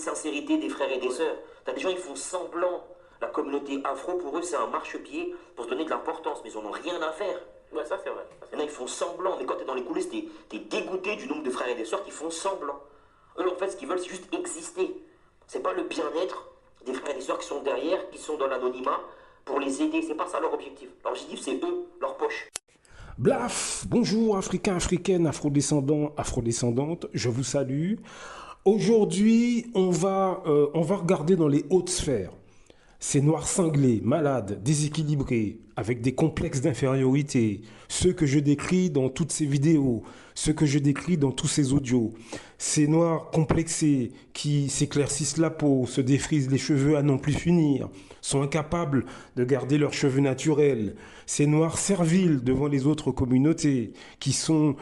sincérité des frères et des sœurs. T'as des gens, ils font semblant. La communauté afro, pour eux, c'est un marchepied pour se donner de l'importance, mais ils en ont rien à faire. Ouais, ça c'est vrai. Il y en a, ils font semblant, mais quand t'es dans les coulisses, t'es dégoûté du nombre de frères et de sœurs qui font semblant. Eux, en fait, ce qu'ils veulent, c'est juste exister. C'est pas le bien-être des frères et des sœurs qui sont derrière, qui sont dans l'anonymat, pour les aider. C'est pas ça leur objectif. Leur objectif, c'est eux, leur poche. Blaf, bonjour Africains, Africaines, Afrodescendants, Afrodescendantes, je vous salue. Aujourd'hui, on va regarder dans les hautes sphères. Ces noirs cinglés, malades, déséquilibrés, avec des complexes d'infériorité, ceux que je décris dans toutes ces vidéos, ceux que je décris dans tous ces audios. Ces noirs complexés qui s'éclaircissent la peau, se défrisent les cheveux à n'en plus finir, sont incapables de garder leurs cheveux naturels. Ces noirs serviles devant les autres communautés, qui sont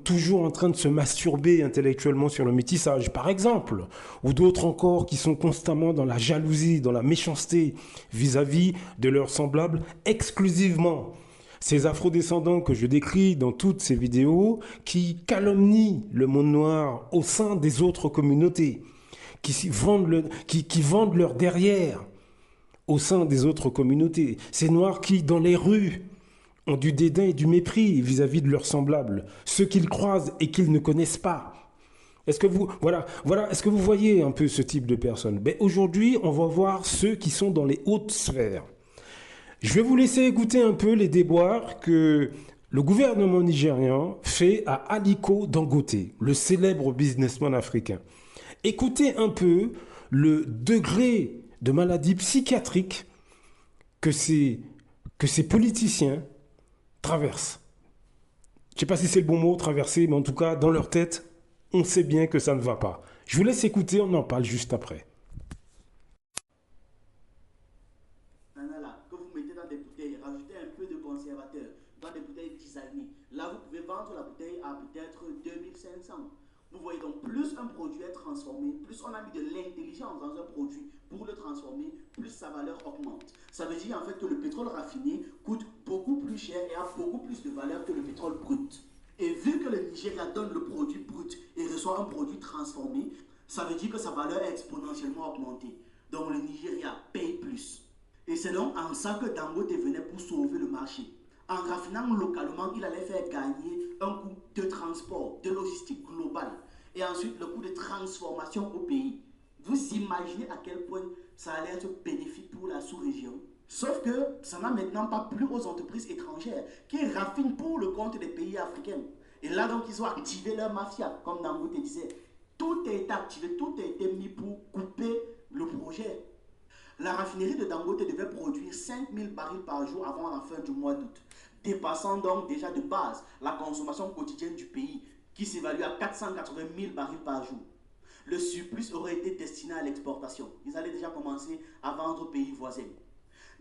toujours en train de se masturber intellectuellement sur le métissage, par exemple. Ou d'autres encore qui sont constamment dans la jalousie, dans la méchanceté vis-à-vis de leurs semblables exclusivement. Ces afrodescendants que je décris dans toutes ces vidéos qui calomnient le monde noir au sein des autres communautés, qui vendent leur derrière au sein des autres communautés. Ces noirs qui, dans les rues, ont du dédain et du mépris vis-à-vis de leurs semblables, ceux qu'ils croisent et qu'ils ne connaissent pas. Est-ce que vous voyez un peu ce type de personnes? Aujourd'hui, on va voir ceux qui sont dans les hautes sphères. Je vais vous laisser écouter un peu les déboires que le gouvernement nigérian fait à Aliko Dangote, le célèbre businessman africain. Écoutez un peu le degré de maladie psychiatrique que ces politiciens traversent. Je ne sais pas si c'est le bon mot, traverser, mais en tout cas, dans leur tête, on sait bien que ça ne va pas. Je vous laisse écouter, on en parle juste après. Que vous mettez dans des bouteilles, rajoutez un peu de conservateur dans des bouteilles designées. Là, vous pouvez vendre la bouteille à peut-être 2500. Vous voyez, donc plus un produit est transformé, plus on a mis de l'intelligence dans un produit pour le transformer, plus sa valeur augmente. Ça veut dire en fait que le pétrole raffiné coûte beaucoup plus cher et a beaucoup plus de valeur que le pétrole brut. Et vu que le Nigeria donne le produit brut et reçoit un produit transformé, ça veut dire que sa valeur est exponentiellement augmentée. Donc le Nigeria paye plus. Et c'est donc en ça que Dangote venait pour sauver le marché. En raffinant localement, il allait faire gagner un coût de transport, de logistique globale et ensuite le coût de transformation au pays. Vous imaginez à quel point ça allait être bénéfique pour la sous-région? Sauf que ça n'a maintenant pas plu aux entreprises étrangères qui raffinent pour le compte des pays africains. Et là donc ils ont activé leur mafia, comme Dangote disait. Tout a été activé, tout a été mis pour couper le projet. La raffinerie de Dangote devait produire 5000 barils par jour avant la fin du mois d'août, dépassant donc déjà de base la consommation quotidienne du pays qui s'évalue à 480 000 barils par jour. Le surplus aurait été destiné à l'exportation. Ils allaient déjà commencer à vendre aux pays voisins.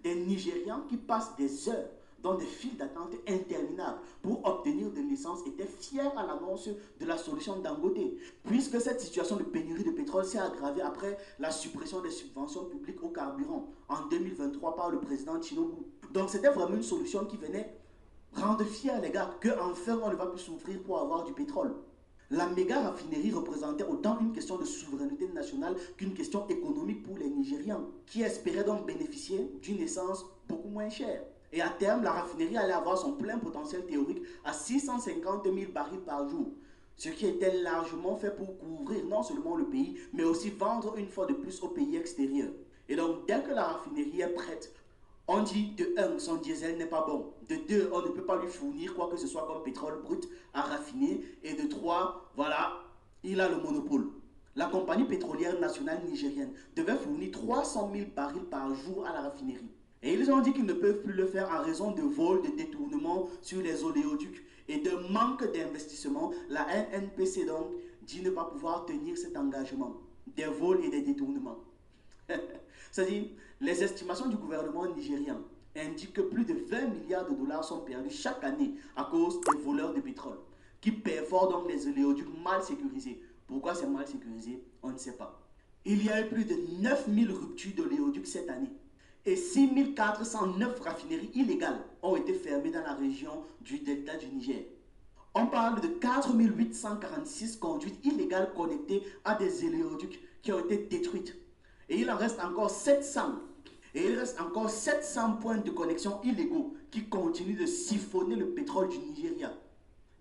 Des Nigérians qui passent des heures dans des files d'attente interminables pour obtenir des licences étaient fiers à l'annonce de la solution Dangote, puisque cette situation de pénurie de pétrole s'est aggravée après la suppression des subventions publiques au carburant en 2023 par le président Tinubu. Donc c'était vraiment une solution qui venait rendre fiers les gars qu'enfin on ne va plus souffrir pour avoir du pétrole. La méga raffinerie représentait autant une question de souveraineté nationale qu'une question économique pour les Nigérians, qui espéraient donc bénéficier d'une essence beaucoup moins chère. Et à terme, la raffinerie allait avoir son plein potentiel théorique à 650 000 barils par jour. Ce qui était largement fait pour couvrir non seulement le pays, mais aussi vendre une fois de plus aux pays extérieurs. Et donc, dès que la raffinerie est prête, on dit de 1, son diesel n'est pas bon. De 2, on ne peut pas lui fournir quoi que ce soit comme pétrole brut à raffiner. Et de 3, voilà, il a le monopole. La compagnie pétrolière nationale nigérienne devait fournir 300 000 barils par jour à la raffinerie. Et ils ont dit qu'ils ne peuvent plus le faire en raison de vols, de détournements sur les oléoducs et de manque d'investissement. La NNPC donc dit ne pas pouvoir tenir cet engagement des vols et des détournements. C'est-à-dire, les estimations du gouvernement nigérian indiquent que plus de 20 milliards de dollars sont perdus chaque année à cause des voleurs de pétrole qui perforent donc les oléoducs mal sécurisés. Pourquoi c'est mal sécurisé? On ne sait pas. Il y a eu plus de 9000 ruptures d'oléoducs cette année. Et 6409 raffineries illégales ont été fermées dans la région du delta du Niger. On parle de 4846 conduites illégales connectées à des éléoducs qui ont été détruites. Et il en reste encore 700. Et il reste encore 700 points de connexion illégaux qui continuent de siphonner le pétrole du Nigeria.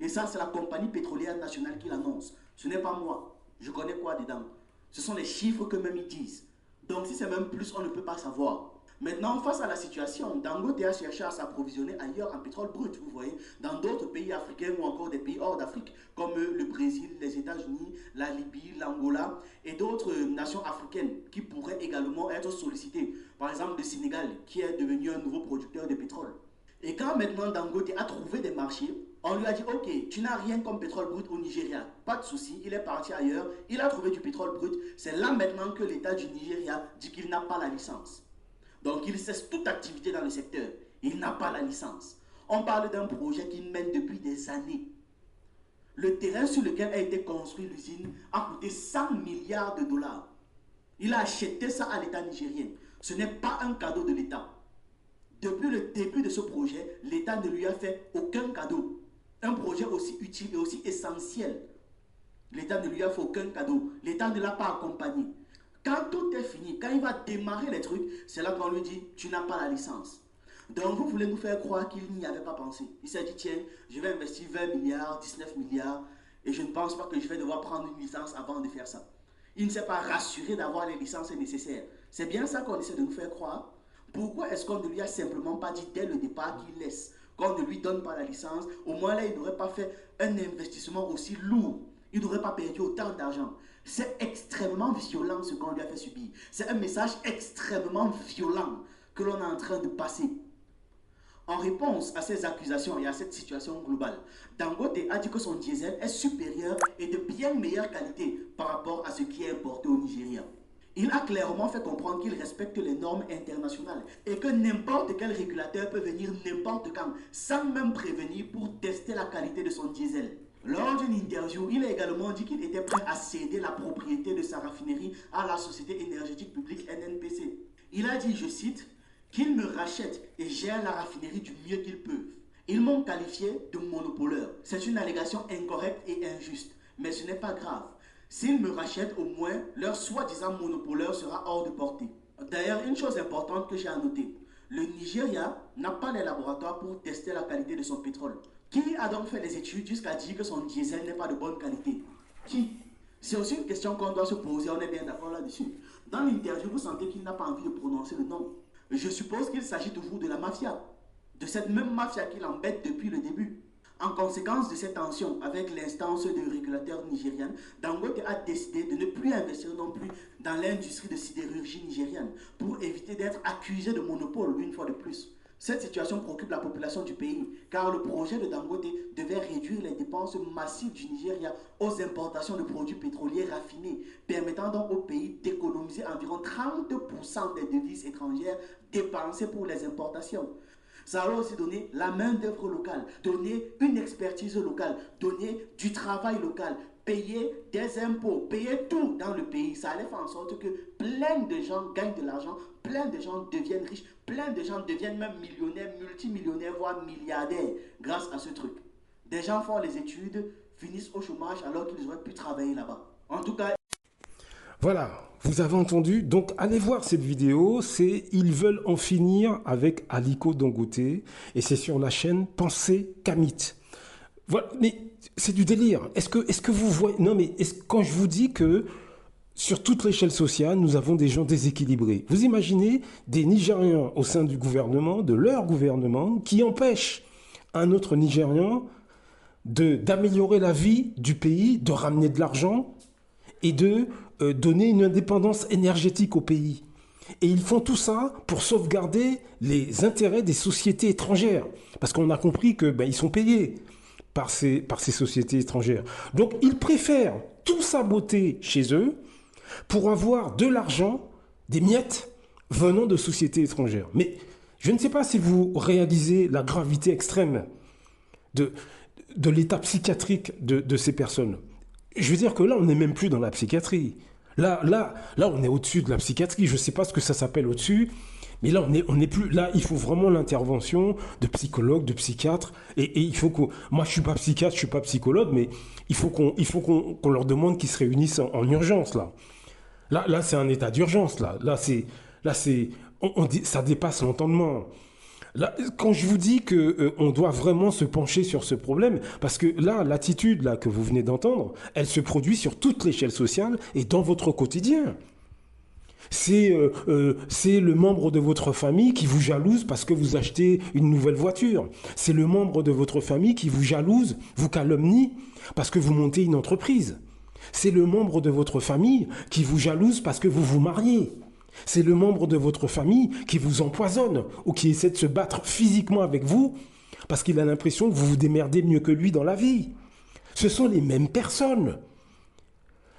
Et ça, c'est la compagnie pétrolière nationale qui l'annonce. Ce n'est pas moi. Je connais quoi dedans? Ce sont les chiffres que même ils disent. Donc si c'est même plus, on ne peut pas savoir. Maintenant, face à la situation, Dangote a cherché à s'approvisionner ailleurs en pétrole brut, vous voyez, dans d'autres pays africains ou encore des pays hors d'Afrique, comme le Brésil, les États-Unis, la Libye, l'Angola et d'autres nations africaines qui pourraient également être sollicitées. Par exemple, le Sénégal, qui est devenu un nouveau producteur de pétrole. Et quand maintenant Dangote a trouvé des marchés, on lui a dit, ok, tu n'as rien comme pétrole brut au Nigeria, pas de souci, il est parti ailleurs, il a trouvé du pétrole brut. C'est là maintenant que l'État du Nigeria dit qu'il n'a pas la licence. Donc il cesse toute activité dans le secteur. Il n'a pas la licence. On parle d'un projet qu'il mène depuis des années. Le terrain sur lequel a été construite l'usine a coûté 100 milliards de dollars. Il a acheté ça à l'État nigérien. Ce n'est pas un cadeau de l'État. Depuis le début de ce projet, l'État ne lui a fait aucun cadeau. Un projet aussi utile et aussi essentiel. L'État ne lui a fait aucun cadeau. L'État ne l'a pas accompagné. Quand tout est fini, quand il va démarrer les trucs, c'est là qu'on lui dit, tu n'as pas la licence. Donc vous voulez nous faire croire qu'il n'y avait pas pensé. Il s'est dit, tiens, je vais investir 20 milliards, 19 milliards, et je ne pense pas que je vais devoir prendre une licence avant de faire ça. Il ne s'est pas rassuré d'avoir les licences nécessaires. C'est bien ça qu'on essaie de nous faire croire. Pourquoi est-ce qu'on ne lui a simplement pas dit dès le départ qu'il laisse, qu'on ne lui donne pas la licence? Au moins là, il n'aurait pas fait un investissement aussi lourd. Il n'aurait pas perdu autant d'argent. C'est extrêmement violent ce qu'on lui a fait subir. C'est un message extrêmement violent que l'on est en train de passer. En réponse à ces accusations et à cette situation globale, Dangote a dit que son diesel est supérieur et de bien meilleure qualité par rapport à ce qui est importé au Nigeria. Il a clairement fait comprendre qu'il respecte les normes internationales et que n'importe quel régulateur peut venir n'importe quand sans même prévenir pour tester la qualité de son diesel. Lors d'une interview, il a également dit qu'il était prêt à céder la propriété de sa raffinerie à la Société énergétique publique NNPC. Il a dit, je cite, qu'ils me rachètent et gèrent la raffinerie du mieux qu'ils peuvent. Ils m'ont qualifié de monopoleur. C'est une allégation incorrecte et injuste, mais ce n'est pas grave. S'ils me rachètent, au moins, leur soi-disant monopoleur sera hors de portée. D'ailleurs, une chose importante que j'ai à noter, le Nigeria n'a pas les laboratoires pour tester la qualité de son pétrole. Qui a donc fait les études jusqu'à dire que son diesel n'est pas de bonne qualité? Qui? C'est aussi une question qu'on doit se poser, on est bien d'accord là-dessus. Dans l'interview, vous sentez qu'il n'a pas envie de prononcer le nom. Je suppose qu'il s'agit toujours de la mafia. De cette même mafia qui l'embête depuis le début. En conséquence de cette tension avec l'instance de régulateur nigériane, Dangote a décidé de ne plus investir non plus dans l'industrie de sidérurgie nigériane pour éviter d'être accusé de monopole une fois de plus. Cette situation préoccupe la population du pays car le projet de Dangote devait réduire les dépenses massives du Nigeria aux importations de produits pétroliers raffinés, permettant donc au pays d'économiser environ 30% des devises étrangères dépensées pour les importations. Ça va aussi donner la main-d'œuvre locale, donner une expertise locale, donner du travail local, payer des impôts, payer tout dans le pays. Ça allait faire en sorte que plein de gens gagnent de l'argent, plein de gens deviennent riches, plein de gens deviennent même millionnaires, multimillionnaires, voire milliardaires grâce à ce truc. Des gens font les études, finissent au chômage alors qu'ils auraient pu travailler là-bas. En tout cas... Voilà, vous avez entendu. Donc, allez voir cette vidéo. C'est « Ils veulent en finir avec Aliko Dangote » et c'est sur la chaîne Pensée Kamit. Voilà, mais c'est du délire. Est-ce que vous voyez... Non, mais quand je vous dis que sur toute l'échelle sociale, nous avons des gens déséquilibrés. Vous imaginez des Nigérians au sein du gouvernement, de leur gouvernement, qui empêchent un autre Nigérian d'améliorer la vie du pays, de ramener de l'argent et de donner une indépendance énergétique au pays. Et ils font tout ça pour sauvegarder les intérêts des sociétés étrangères. Parce qu'on a compris que ils sont payés par ces sociétés étrangères. Donc ils préfèrent tout saboter chez eux pour avoir de l'argent, des miettes venant de sociétés étrangères. Mais je ne sais pas si vous réalisez la gravité extrême de l'état psychiatrique de ces personnes. Je veux dire que là, on n'est même plus dans la psychiatrie. Là, on est au-dessus de la psychiatrie. Je ne sais pas ce que ça s'appelle au-dessus, Mais là, on est plus. Là, il faut vraiment l'intervention de psychologues, de psychiatres. Et il faut qu'on. Moi, je suis pas psychiatre, je suis pas psychologue, mais qu'on leur demande qu'ils se réunissent en urgence, là. Là, c'est un état d'urgence, là. Ça dépasse l'entendement. Là, quand je vous dis que on doit vraiment se pencher sur ce problème, parce que là, l'attitude là que vous venez d'entendre, elle se produit sur toute l'échelle sociale et dans votre quotidien. C'est le membre de votre famille qui vous jalouse parce que vous achetez une nouvelle voiture. C'est le membre de votre famille qui vous jalouse, vous calomnie parce que vous montez une entreprise. C'est le membre de votre famille qui vous jalouse parce que vous vous mariez. C'est le membre de votre famille qui vous empoisonne ou qui essaie de se battre physiquement avec vous parce qu'il a l'impression que vous vous démerdez mieux que lui dans la vie. Ce sont les mêmes personnes.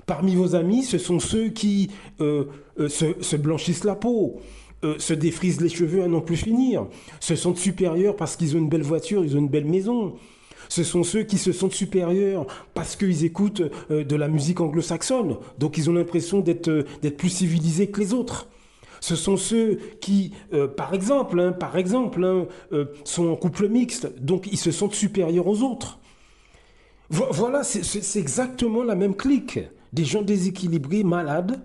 Parmi vos amis, ce sont ceux qui se blanchissent la peau, se défrisent les cheveux à n'en plus finir, se sentent supérieurs parce qu'ils ont une belle voiture, ils ont une belle maison. Ce sont ceux qui se sentent supérieurs parce qu'ils écoutent de la musique anglo-saxonne, donc ils ont l'impression d'être plus civilisés que les autres. Ce sont ceux qui, par exemple, sont en couple mixte, donc ils se sentent supérieurs aux autres. Voilà, c'est exactement la même clique. Des gens déséquilibrés, malades,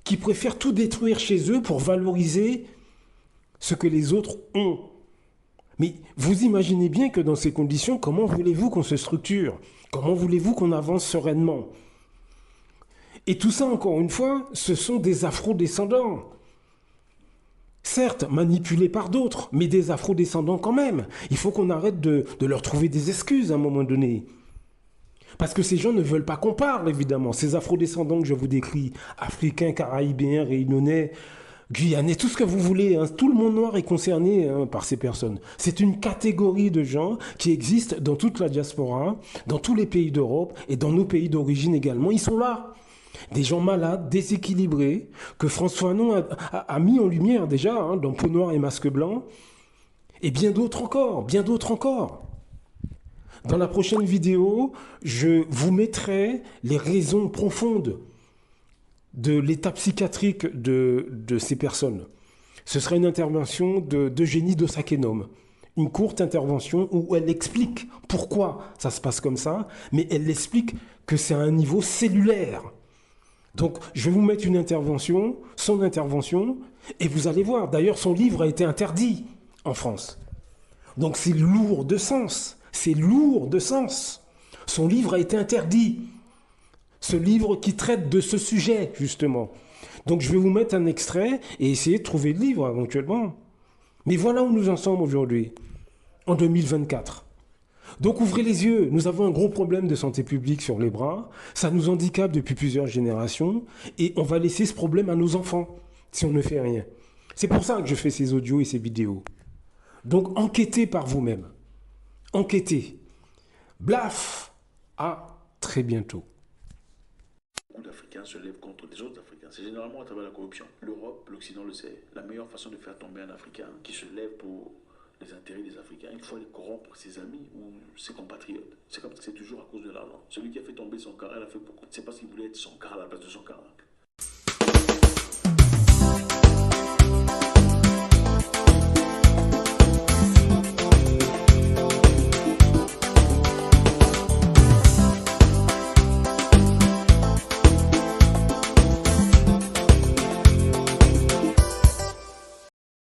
qui préfèrent tout détruire chez eux pour valoriser ce que les autres ont. Mais vous imaginez bien que dans ces conditions, comment voulez-vous qu'on se structure? Comment voulez-vous qu'on avance sereinement? Et tout ça, encore une fois, ce sont des afro-descendants. Certes, manipulés par d'autres, mais des afro-descendants quand même. Il faut qu'on arrête de leur trouver des excuses à un moment donné. Parce que ces gens ne veulent pas qu'on parle, évidemment. Ces afro-descendants que je vous décris, africains, caraïbéens, réunionnais, guyanais, tout ce que vous voulez, hein, tout le monde noir est concerné par ces personnes. C'est une catégorie de gens qui existe dans toute la diaspora, dans tous les pays d'Europe et dans nos pays d'origine également. Ils sont là. Des gens malades, déséquilibrés, que François Fanon a mis en lumière déjà dans Peau noire et masque blanc, et bien d'autres encore, bien d'autres encore. Dans la prochaine vidéo, je vous mettrai les raisons profondes de l'état psychiatrique de ces personnes. Ce sera une intervention d'Eugénie Dosakenom. Une courte intervention où elle explique pourquoi ça se passe comme ça, mais elle explique que c'est à un niveau cellulaire. Donc, je vais vous mettre une intervention, son intervention, et vous allez voir. D'ailleurs, son livre a été interdit en France. Donc, c'est lourd de sens. C'est lourd de sens. Son livre a été interdit. Ce livre qui traite de ce sujet, justement. Donc, je vais vous mettre un extrait et essayer de trouver le livre, éventuellement. Mais voilà où nous en sommes aujourd'hui, en 2024. Donc ouvrez les yeux, nous avons un gros problème de santé publique sur les bras, ça nous handicape depuis plusieurs générations, et on va laisser ce problème à nos enfants, si on ne fait rien. C'est pour ça que je fais ces audios et ces vidéos. Donc enquêtez par vous-même. Enquêtez. Blaf! À très bientôt. Beaucoup d'Africains se lèvent contre des autres Africains. C'est généralement à travers la corruption. L'Europe, l'Occident le sait. La meilleure façon de faire tomber un Africain qui se lève pour les intérêts des Africains, il faut aller corrompre ses amis ou ses compatriotes. C'est comme ça, c'est toujours à cause de l'argent. Celui qui a fait tomber son car, il a fait pourquoi? C'est parce qu'il voulait être son car à la place de son car.